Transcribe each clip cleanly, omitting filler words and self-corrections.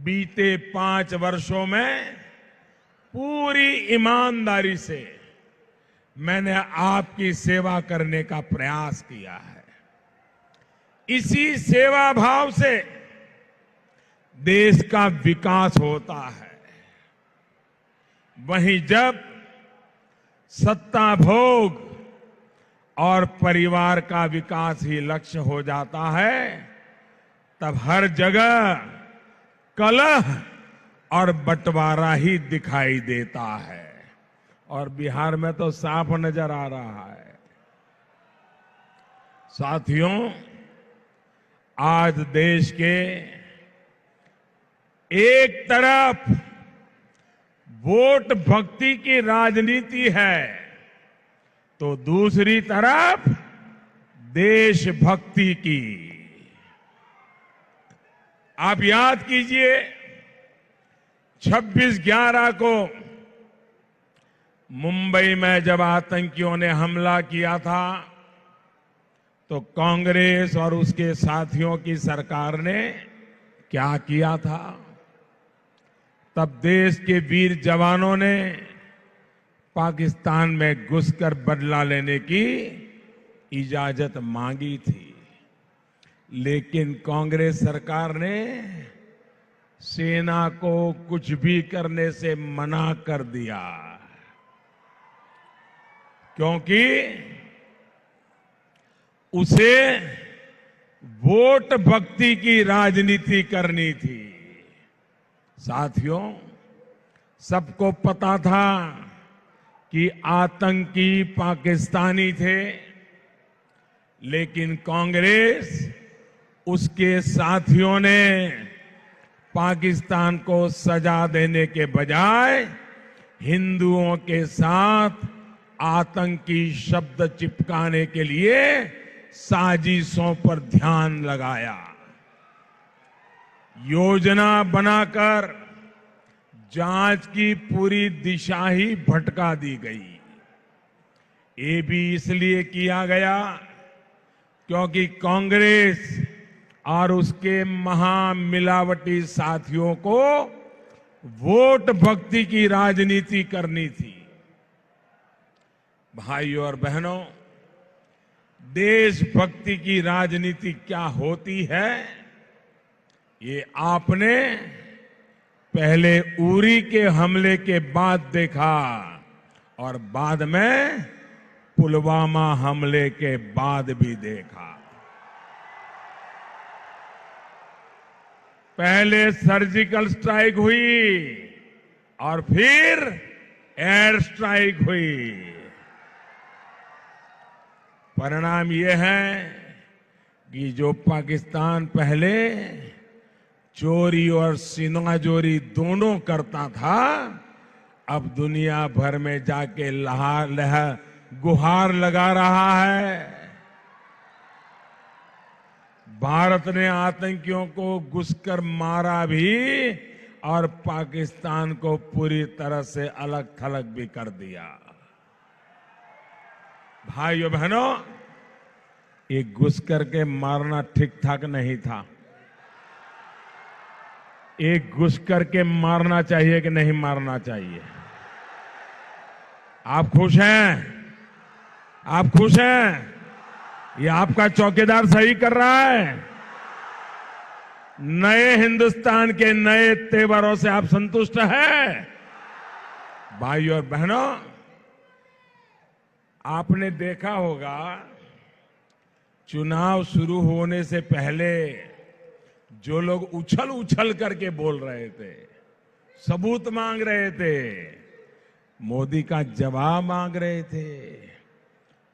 बीते 5 वर्षों में पूरी ईमानदारी से मैंने आपकी सेवा करने का प्रयास किया है। इसी सेवा भाव से देश का विकास होता है। वहीं जब सत्ता भोग और परिवार का विकास ही लक्ष्य हो जाता है, तब हर जगह कलह और बंटवारा ही दिखाई देता है। और बिहार में तो साफ नजर आ रहा है। साथियों, आज देश के एक तरफ वोट भक्ति की राजनीति है, तो दूसरी तरफ देशभक्ति की। आप याद कीजिए, 26/11 को मुंबई में जब आतंकियों ने हमला किया था, तो कांग्रेस और उसके साथियों की सरकार ने क्या किया था? तब देश के वीर जवानों ने पाकिस्तान में घुसकर बदला लेने की इजाजत मांगी थी, लेकिन कांग्रेस सरकार ने सेना को कुछ भी करने से मना कर दिया, क्योंकि उसे वोट भक्ति की राजनीति करनी थी। साथियों, सबको पता था कि आतंकी पाकिस्तानी थे, लेकिन कांग्रेस, उसके साथियों ने पाकिस्तान को सजा देने के बजाय हिंदुओं के साथ आतंकी शब्द चिपकाने के लिए साजिशों पर ध्यान लगाया। योजना बनाकर जांच की पूरी दिशा ही भटका दी गई। ये भी इसलिए किया गया क्योंकि कांग्रेस और उसके महामिलावटी साथियों को वोट भक्ति की राजनीति करनी थी। भाइयों और बहनों, देशभक्ति की राजनीति क्या होती है, ये आपने पहले उरी के हमले के बाद देखा और बाद में पुलवामा हमले के बाद भी देखा। पहले सर्जिकल स्ट्राइक हुई और फिर एयर स्ट्राइक हुई। परिणाम यह है कि जो पाकिस्तान पहले चोरी और सीनाजोरी दोनों करता था, अब दुनिया भर में जाके गुहार लगा रहा है। भारत ने आतंकियों को घुसकर मारा भी और पाकिस्तान को पूरी तरह से अलग थलग भी कर दिया। भाइयों बहनों, ये घुस करके मारना ठीक ठाक नहीं था। एक घुस करके मारना चाहिए कि नहीं मारना चाहिए? आप खुश हैं? आप खुश हैं? ये आपका चौकीदार सही कर रहा है। नए हिंदुस्तान के नए तेवरों से आप संतुष्ट हैं? भाइयों और बहनों, आपने देखा होगा, चुनाव शुरू होने से पहले जो लोग उछल उछल करके बोल रहे थे, सबूत मांग रहे थे, मोदी का जवाब मांग रहे थे,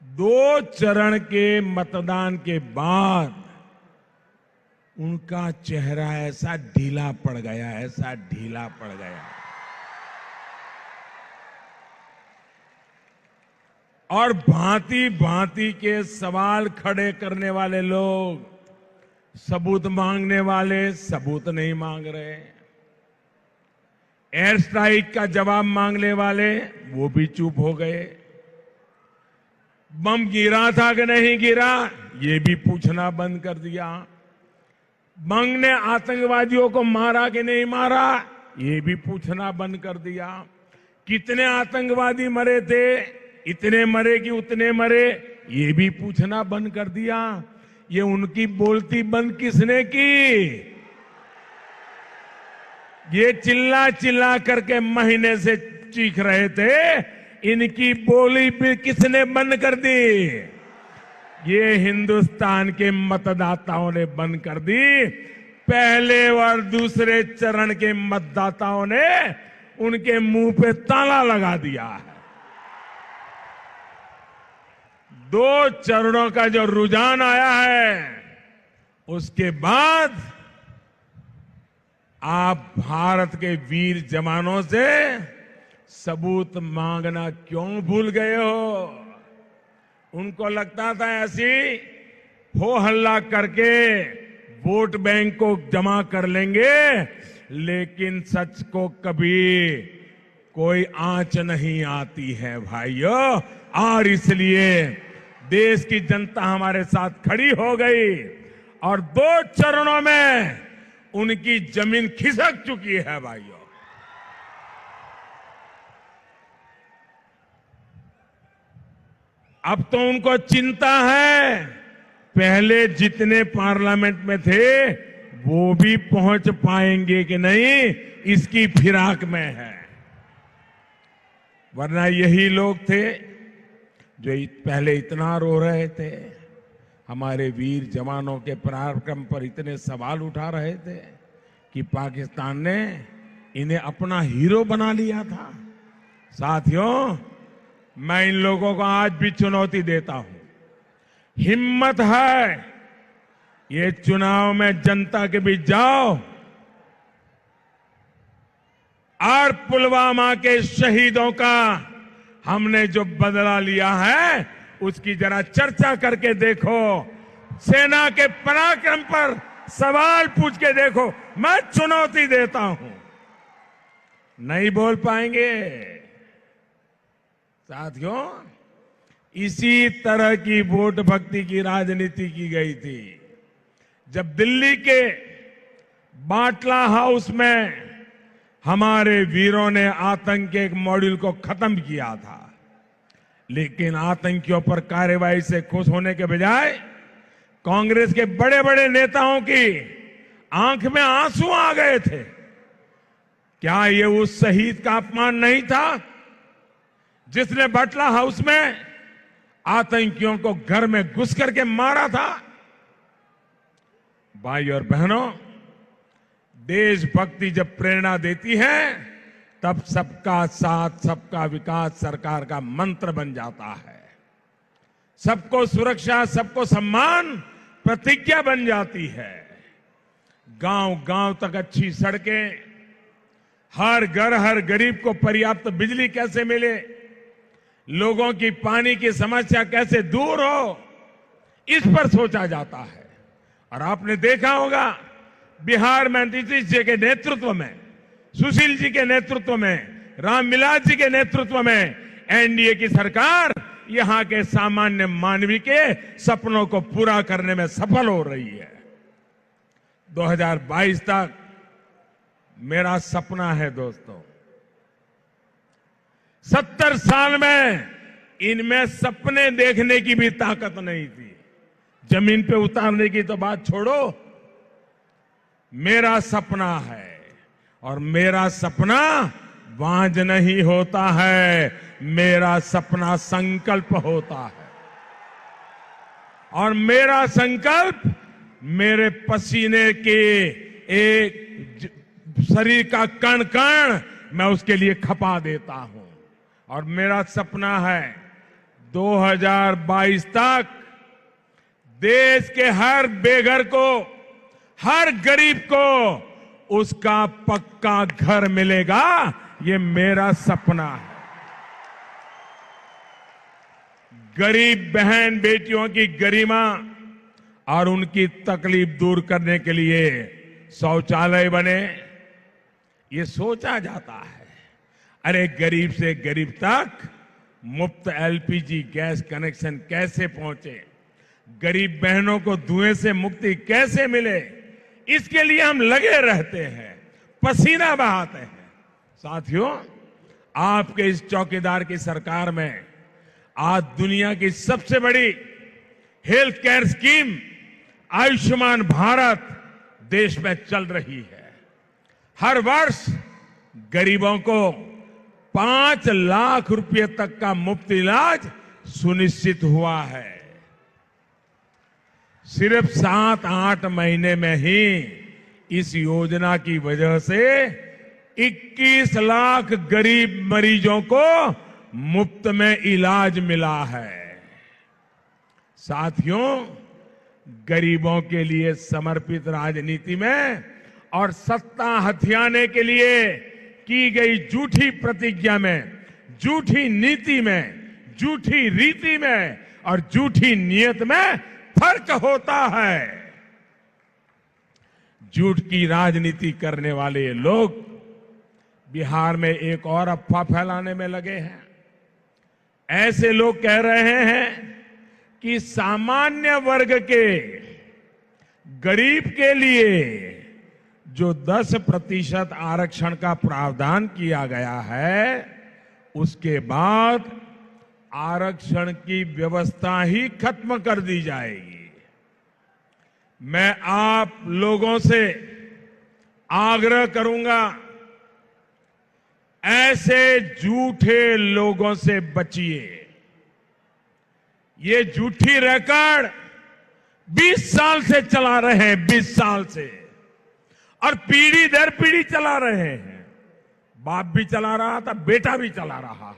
2 चरण के मतदान के बाद उनका चेहरा ऐसा ढीला पड़ गया, ऐसा ढीला पड़ गया। और भांति भांति के सवाल खड़े करने वाले लोग, सबूत मांगने वाले सबूत नहीं मांग रहे, एयर स्ट्राइक का जवाब मांगने वाले वो भी चुप हो गए, बम गिरा था कि नहीं गिरा ये भी पूछना बंद कर दिया। बंग ने आतंकवादियों को मारा कि नहीं मारा, ये भी पूछना बंद कर दिया। कितने आतंकवादी मरे थे, इतने मरे कि उतने मरे, ये भी पूछना बंद कर दिया। ये उनकी बोलती बंद किसने की? ये चिल्ला चिल्ला करके महीने से चीख रहे थे, इनकी बोली भी किसने बंद कर दी? ये हिंदुस्तान के मतदाताओं ने बंद कर दी। पहले और दूसरे चरण के मतदाताओं ने उनके मुंह पे ताला लगा दिया है। 2 चरणों का जो रुझान आया है, उसके बाद आप भारत के वीर जवानों से सबूत मांगना क्यों भूल गए हो? उनको लगता था ऐसी हो हल्ला करके वोट बैंक को जमा कर लेंगे, लेकिन सच को कभी कोई आंच नहीं आती है भाइयों। और इसलिए देश की जनता हमारे साथ खड़ी हो गई और 2 चरणों में उनकी जमीन खिसक चुकी है भाइयों। अब तो उनको चिंता है, पहले जितने पार्लियामेंट में थे वो भी पहुंच पाएंगे कि नहीं, इसकी फिराक में है। वरना यही लोग थे जो पहले इतना रो रहे थे, हमारे वीर जवानों के पराक्रम पर इतने सवाल उठा रहे थे कि पाकिस्तान ने इन्हें अपना हीरो बना लिया था। साथियों, मैं इन लोगों को आज भी चुनौती देता हूं। हिम्मत है, ये चुनाव में जनता के बीच जाओ और पुलवामा के शहीदों का हमने जो बदला लिया है उसकी जरा चर्चा करके देखो। सेना के पराक्रम पर सवाल पूछ के देखो। मैं चुनौती देता हूं, नहीं बोल पाएंगे। साथियों, इसी तरह की वोट भक्ति की राजनीति की गई थी जब दिल्ली के बाटला हाउस में हमारे वीरों ने आतंक के एक मॉड्यूल को खत्म किया था। लेकिन आतंकियों पर कार्रवाई से खुश होने के बजाय कांग्रेस के बड़े बड़े नेताओं की आंख में आंसू आ गए थे। क्या ये उस शहीद का अपमान नहीं था जिसने बाटला हाउस में आतंकियों को घर में घुस करके मारा था? भाई और बहनों, देशभक्ति जब प्रेरणा देती है तब सबका साथ सबका विकास सरकार का मंत्र बन जाता है। सबको सुरक्षा, सबको सम्मान प्रतिज्ञा बन जाती है। गांव गांव तक अच्छी सड़कें, हर घर हर गरीब को पर्याप्त बिजली कैसे मिले, लोगों की पानी की समस्या कैसे दूर हो, इस पर सोचा जाता है। और आपने देखा होगा बिहार में नीतीश जी के नेतृत्व में, सुशील जी के नेतृत्व में, रामविलास जी के नेतृत्व में एनडीए की सरकार यहां के सामान्य मानवी के सपनों को पूरा करने में सफल हो रही है। 2022 तक मेरा सपना है दोस्तों, 70 साल में इनमें सपने देखने की भी ताकत नहीं थी, जमीन पे उतारने की तो बात छोड़ो। मेरा सपना है और मेरा सपना बांझ नहीं होता है, मेरा सपना संकल्प होता है। और मेरा संकल्प मेरे पसीने के एक शरीर का कण कण मैं उसके लिए खपा देता हूं। और मेरा सपना है 2022 तक देश के हर बेघर को, हर गरीब को उसका पक्का घर मिलेगा। ये मेरा सपना है। गरीब बहन बेटियों की गरिमा और उनकी तकलीफ दूर करने के लिए शौचालय बने, ये सोचा जाता है। अरे गरीब से गरीब तक मुफ्त एलपीजी गैस कनेक्शन कैसे पहुंचे, गरीब बहनों को धुएं से मुक्ति कैसे मिले, इसके लिए हम लगे रहते हैं, पसीना बहाते हैं। साथियों, आपके इस चौकीदार की सरकार में आज दुनिया की सबसे बड़ी health care scheme Ayushman Bharat देश में चल रही है। हर वर्ष गरीबों को 5 लाख रुपए तक का मुफ्त इलाज सुनिश्चित हुआ है। सिर्फ 7-8 महीने में ही इस योजना की वजह से 21 लाख गरीब मरीजों को मुफ्त में इलाज मिला है। साथियों, गरीबों के लिए समर्पित राजनीति में और सत्ता हथियाने के लिए की गई झूठी प्रतिज्ञा में, झूठी नीति में, झूठी रीति में और झूठी नीयत में फर्क होता है। झूठ की राजनीति करने वाले ये लोग बिहार में एक और अफवाह फैलाने में लगे हैं। ऐसे लोग कह रहे हैं कि सामान्य वर्ग के गरीब के लिए जो 10% आरक्षण का प्रावधान किया गया है, उसके बाद आरक्षण की व्यवस्था ही खत्म कर दी जाएगी। मैं आप लोगों से आग्रह करूंगा, ऐसे झूठे लोगों से बचिए। ये झूठी रिकॉर्ड 20 साल से चला रहे हैं, 20 साल से, और पीढ़ी दर पीढ़ी चला रहे हैं। बाप भी चला रहा था, बेटा भी चला रहा है।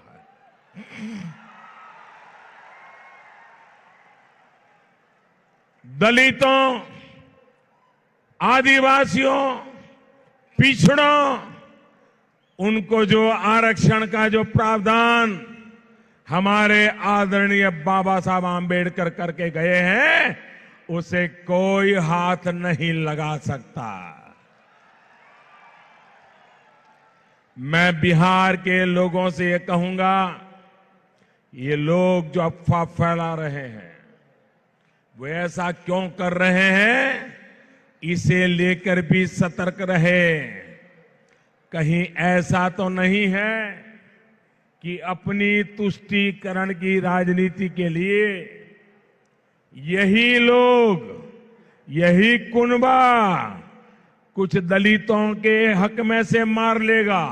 दलितों, आदिवासियों, पिछड़ों, उनको जो आरक्षण का जो प्रावधान हमारे आदरणीय बाबा साहब आंबेडकर करके गए हैं, उसे कोई हाथ नहीं लगा सकता। मैं बिहार के लोगों से ये कहूंगा, ये लोग जो अफवाह फैला रहे हैं, वो ऐसा क्यों कर रहे हैं, इसे लेकर भी सतर्क रहे। कहीं ऐसा तो नहीं है कि अपनी तुष्टीकरण की राजनीति के लिए यही लोग, यही कुनबा कुछ दलितों के हक में से मार लेगा,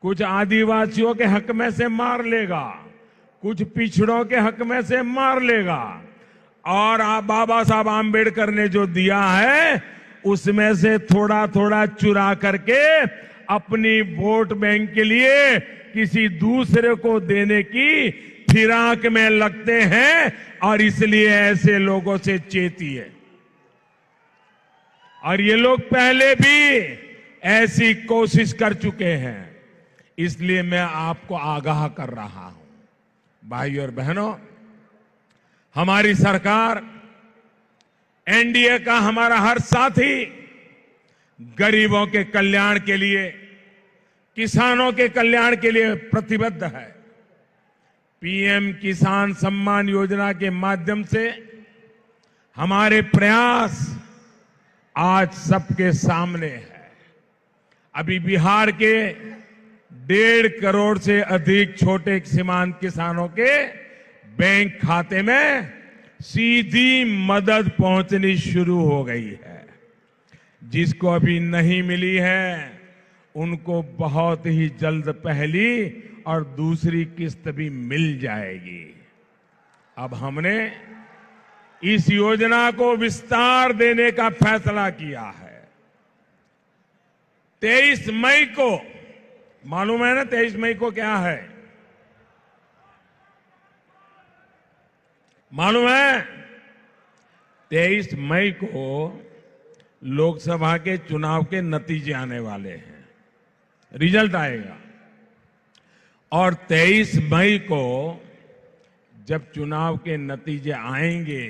कुछ आदिवासियों के हक में से मार लेगा, कुछ पिछड़ों के हक में से मार लेगा, और बाबा साहब आंबेडकर ने जो दिया है उसमें से थोड़ा थोड़ा चुरा करके अपनी वोट बैंक के लिए किसी दूसरे को देने की फिराक में लगते हैं, और इसलिए ऐसे लोगों से चेतिए। और ये लोग पहले भी ऐसी कोशिश कर चुके हैं, इसलिए मैं आपको आगाह कर रहा हूं। भाइयों और बहनों, हमारी सरकार, एनडीए का हमारा हर साथी गरीबों के कल्याण के लिए, किसानों के कल्याण के लिए प्रतिबद्ध है। पीएम किसान सम्मान योजना के माध्यम से हमारे प्रयास आज सबके सामने है। अभी बिहार के 1.5 करोड़ से अधिक छोटे सीमांत किसानों के बैंक खाते में सीधी मदद पहुंचनी शुरू हो गई है। जिसको अभी नहीं मिली है, उनको बहुत ही जल्द पहली और दूसरी किस्त भी मिल जाएगी। अब हमने इस योजना को विस्तार देने का फैसला किया है। 23 मई को, मालूम है ना 23 मई को क्या है? मालूम है? 23 मई को लोकसभा के चुनाव के नतीजे आने वाले हैं, रिजल्ट आएगा। और 23 मई को जब चुनाव के नतीजे आएंगे,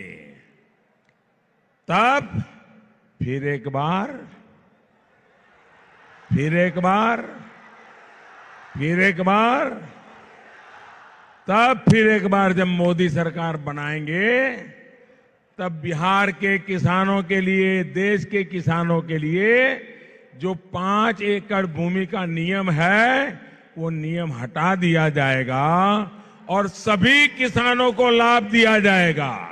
तब फिर एक बार तब फिर एक बार जब मोदी सरकार बनाएंगे, तब बिहार के किसानों के लिए, देश के किसानों के लिए जो 5 एकड़ भूमि का नियम है, वो नियम हटा दिया जाएगा और सभी किसानों को लाभ दिया जाएगा।